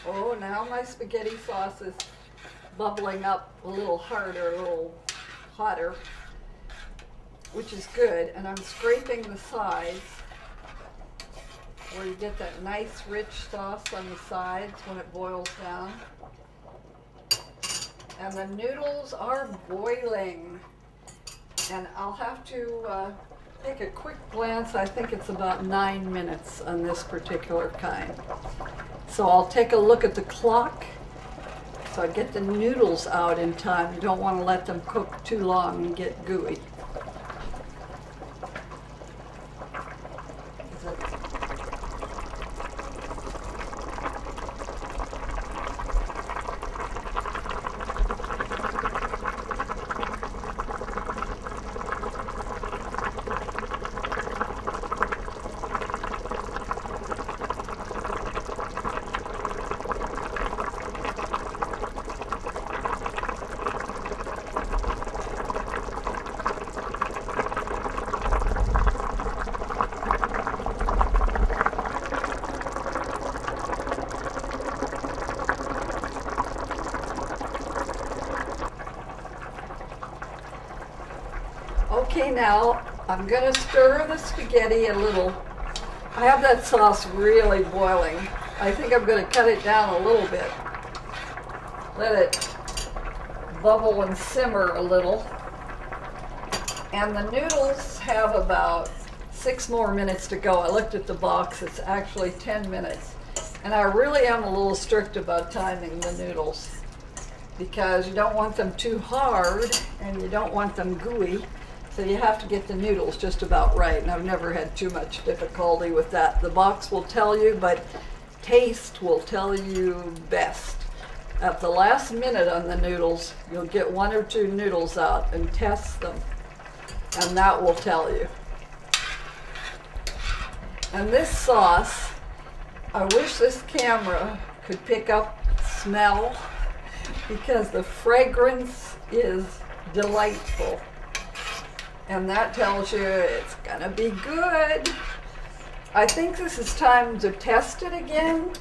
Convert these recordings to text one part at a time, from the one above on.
Oh, now my spaghetti sauce is bubbling up a little harder, a little hotter, which is good. And I'm scraping the sides where you get that nice rich sauce on the sides when it boils down. And the noodles are boiling. And I'll have to take a quick glance. I think it's about 9 minutes on this particular kind. So I'll take a look at the clock. So I get the noodles out in time. You don't want to let them cook too long and get gooey. Okay, now I'm going to stir the spaghetti a little. I have that sauce really boiling. I think I'm going to cut it down a little bit. Let it bubble and simmer a little. And the noodles have about 6 more minutes to go. I looked at the box, it's actually 10 minutes. And I really am a little strict about timing the noodles because you don't want them too hard and you don't want them gooey. So you have to get the noodles just about right, and I've never had too much difficulty with that. The box will tell you, but taste will tell you best. At the last minute on the noodles, you'll get 1 or 2 noodles out and test them, and that will tell you. And this sauce, I wish this camera could pick up smell because the fragrance is delightful. And that tells you it's gonna be good. I think this is time to test it again.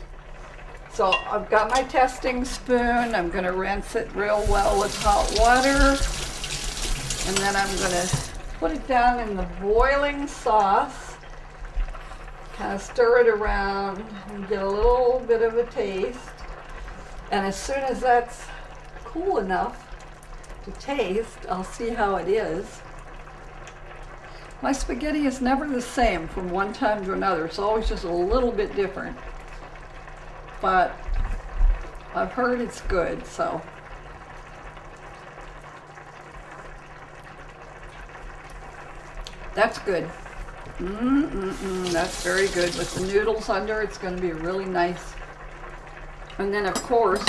So I've got my testing spoon. I'm gonna rinse it real well with hot water. And then I'm gonna put it down in the boiling sauce. Kind of stir it around and get a little bit of a taste. And as soon as that's cool enough to taste, I'll see how it is. My spaghetti is never the same from one time to another. It's always just a little bit different. But I've heard it's good, so. That's good. That's very good. With the noodles under, it's going to be really nice. And then, of course,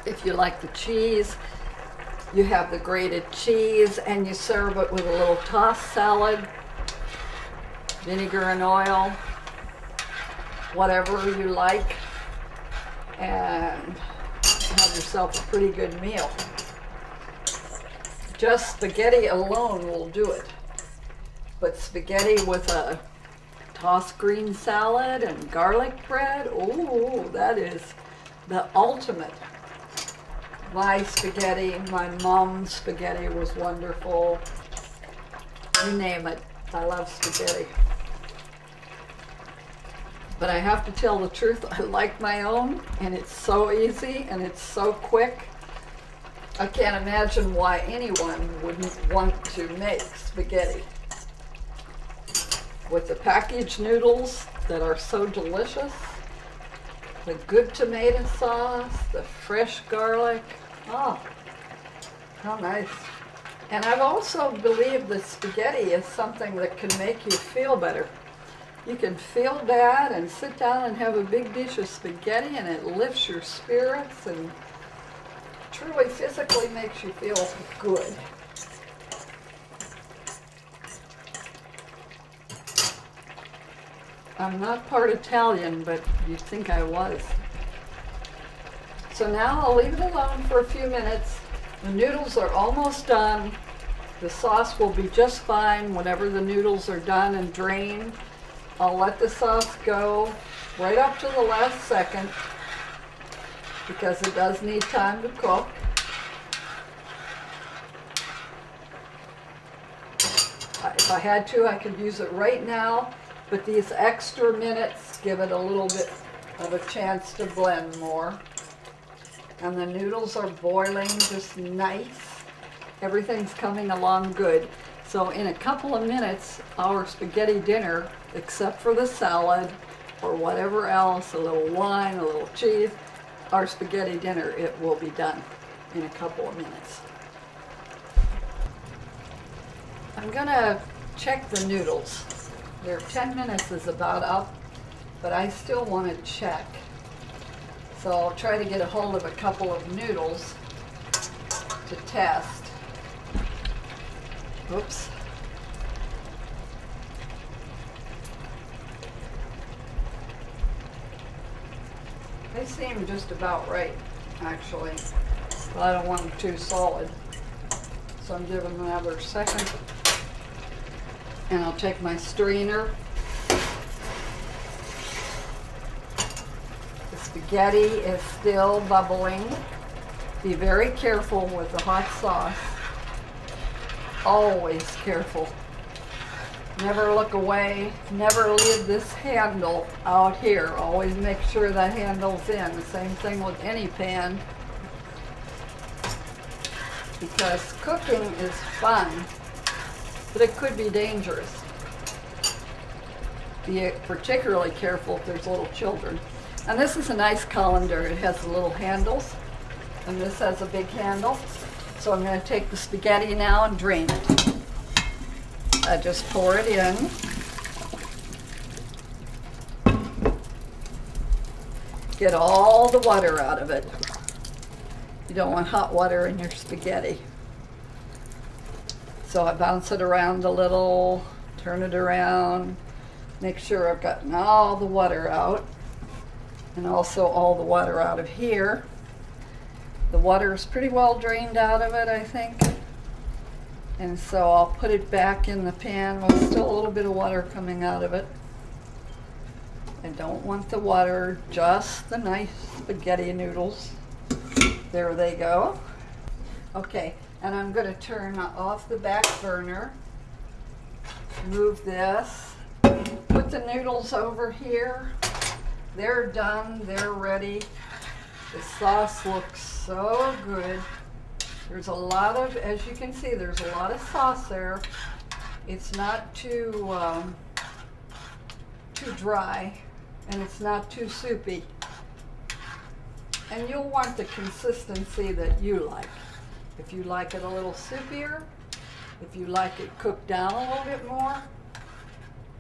if you like the cheese, you have the grated cheese and you serve it with a little tossed salad, vinegar and oil, whatever you like, and have yourself a pretty good meal. Just spaghetti alone will do it. But spaghetti with a tossed green salad and garlic bread, oh, that is the ultimate. My spaghetti, my mom's spaghetti was wonderful. You name it, I love spaghetti. But I have to tell the truth, I like my own, and it's so easy and it's so quick. I can't imagine why anyone wouldn't want to make spaghetti. With the packaged noodles that are so delicious, the good tomato sauce, the fresh garlic. Oh, how nice. And I've also believed that spaghetti is something that can make you feel better. You can feel bad and sit down and have a big dish of spaghetti and it lifts your spirits and truly physically makes you feel good. I'm not part Italian, but you'd think I was. So now I'll leave it alone for a few minutes. The noodles are almost done. The sauce will be just fine whenever the noodles are done and drained. I'll let the sauce go right up to the last second. because it does need time to cook. If I had to, I could use it right now, but these extra minutes give it a little bit of a chance to blend more. And the noodles are boiling just nice. Everything's coming along good. So in a couple of minutes, our spaghetti dinner, except for the salad or whatever else, a little wine, a little cheese, our spaghetti dinner, it will be done in a couple of minutes. I'm gonna check the noodles. Their 10 minutes is about up, but I still want to check. So I'll try to get a hold of a couple of noodles to test. Oops. They seem just about right, actually. But I don't want them too solid. So I'm giving them another second. And I'll take my strainer. The spaghetti is still bubbling. Be very careful with the hot sauce. Always careful. Never look away. Never leave this handle out here. Always make sure that handle's in. The same thing with any pan. Because cooking is fun, but it could be dangerous. Be particularly careful if there's little children. And this is a nice colander. It has the little handles, and this has a big handle. So I'm going to take the spaghetti now and drain it. I just pour it in. Get all the water out of it. You don't want hot water in your spaghetti. So I bounce it around a little, turn it around, make sure I've gotten all the water out, and also all the water out of here. The water is pretty well drained out of it, I think. And so I'll put it back in the pan with still a little bit of water coming out of it. I don't want the water, just the nice spaghetti noodles. There they go. Okay, and I'm going to turn off the back burner. Move this. Put the noodles over here. They're done. They're ready. The sauce looks so good. There's a lot of, as you can see, there's a lot of sauce there. It's not too dry, and it's not too soupy. And you'll want the consistency that you like. If you like it a little soupier, if you like it cooked down a little bit more,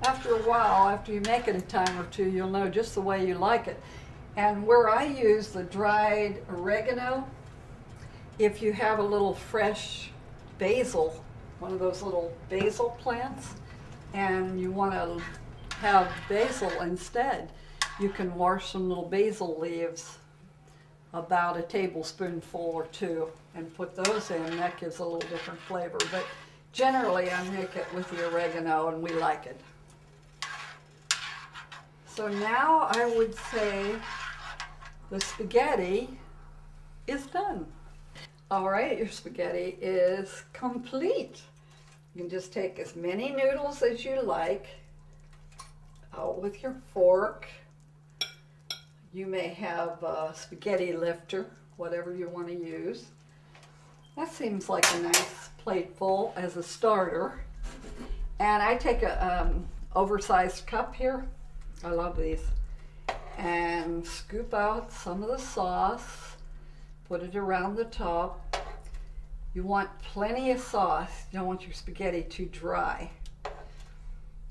after a while, after you make it a time or two, you'll know just the way you like it. And where I use the dried oregano, if you have a little fresh basil, one of those little basil plants, and you want to have basil instead, you can wash some little basil leaves, about a tablespoonful or two, and put those in. That gives a little different flavor, but generally I make it with the oregano and we like it. So now I would say the spaghetti is done. All right, your spaghetti is complete. You can just take as many noodles as you like out with your fork. You may have a spaghetti lifter, whatever you want to use. That seems like a nice plateful as a starter. And I take a oversized cup here. I love these. And scoop out some of the sauce. Put it around the top. You want plenty of sauce. You don't want your spaghetti too dry.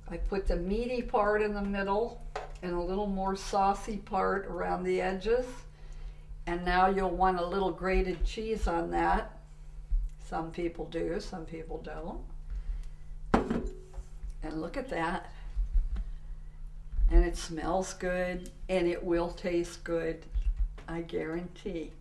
I put the meaty part in the middle and a little more saucy part around the edges. And now you'll want a little grated cheese on that. Some people do, some people don't. And look at that. And it smells good, and it will taste good, I guarantee.